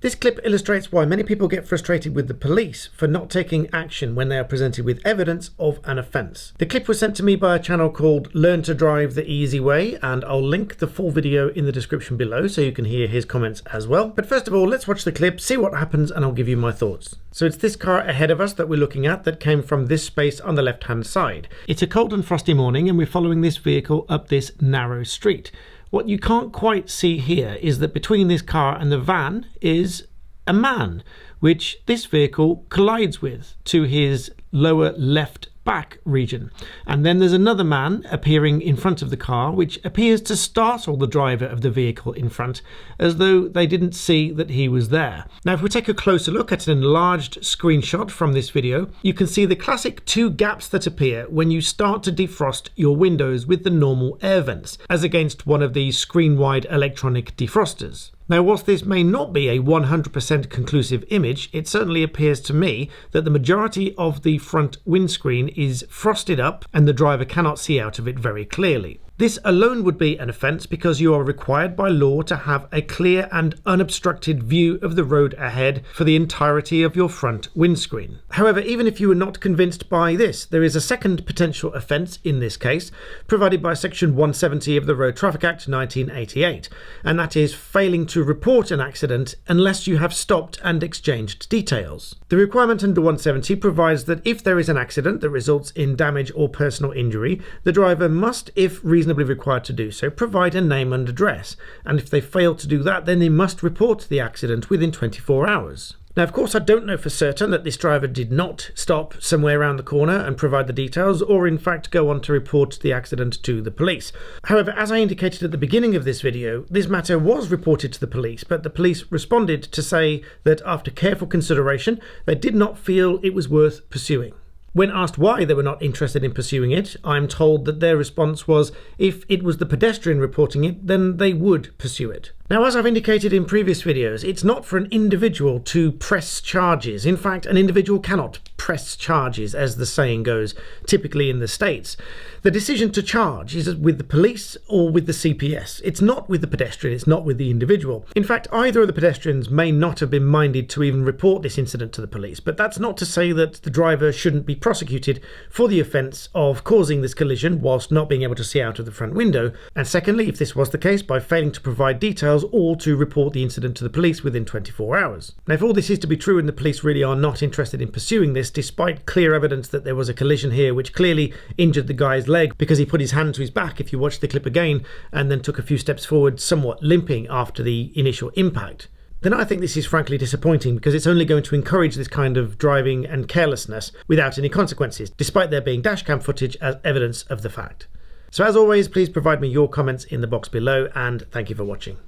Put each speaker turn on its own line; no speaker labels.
This clip illustrates why many people get frustrated with the police for not taking action when they are presented with evidence of an offence. The clip was sent to me by a channel called Learn to Drive the Easy Way, and I'll link the full video in the description below so you can hear his comments as well. But first of all, let's watch the clip, see what happens, and I'll give you my thoughts. So it's this car ahead of us that we're looking at that came from this space on the left hand side. It's a cold and frosty morning and we're following this vehicle up this narrow street. What you can't quite see here is that between this car and the van is a man, which this vehicle collides with to his lower left back region. And then there's another man appearing in front of the car, which appears to startle the driver of the vehicle in front, as though they didn't see that he was there. Now, if we take a closer look at an enlarged screenshot from this video, you can see the classic two gaps that appear when you start to defrost your windows with the normal air vents, as against one of these screen-wide electronic defrosters. Now, whilst this may not be a 100% conclusive image, it certainly appears to me that the majority of the front windscreen is frosted up and the driver cannot see out of it very clearly. This alone would be an offence because you are required by law to have a clear and unobstructed view of the road ahead for the entirety of your front windscreen. However, even if you are not convinced by this, there is a second potential offence in this case, provided by Section 170 of the Road Traffic Act 1988, and that is failing to report an accident unless you have stopped and exchanged details. The requirement under 170 provides that if there is an accident that results in damage or personal injury, the driver must, if reasonably required to do so, provide a name and address, and if they fail to do that, then they must report the accident within 24 hours. Now, of course, I don't know for certain that this driver did not stop somewhere around the corner and provide the details, or in fact go on to report the accident to the police. However, as I indicated at the beginning of this video, this matter was reported to the police, but the police responded to say that after careful consideration, they did not feel it was worth pursuing. When asked why they were not interested in pursuing it, I'm told that their response was if it was the pedestrian reporting it, then they would pursue it. Now, as I've indicated in previous videos, it's not for an individual to press charges. In fact, an individual cannot press charges, as the saying goes, typically in the States. The decision to charge is with the police or with the CPS. It's not with the pedestrian, it's not with the individual. In fact, either of the pedestrians may not have been minded to even report this incident to the police, but that's not to say that the driver shouldn't be prosecuted for the offence of causing this collision whilst not being able to see out of the front window, and secondly, if this was the case, by failing to provide details or to report the incident to the police within 24 hours. Now, if all this is to be true and the police really are not interested in pursuing this, despite clear evidence that there was a collision here which clearly injured the guy's leg because he put his hand to his back, if you watch the clip again, and then took a few steps forward, somewhat limping after the initial impact, then I think this is frankly disappointing because it's only going to encourage this kind of driving and carelessness without any consequences, despite there being dashcam footage as evidence of the fact. So as always, please provide me your comments in the box below, and thank you for watching.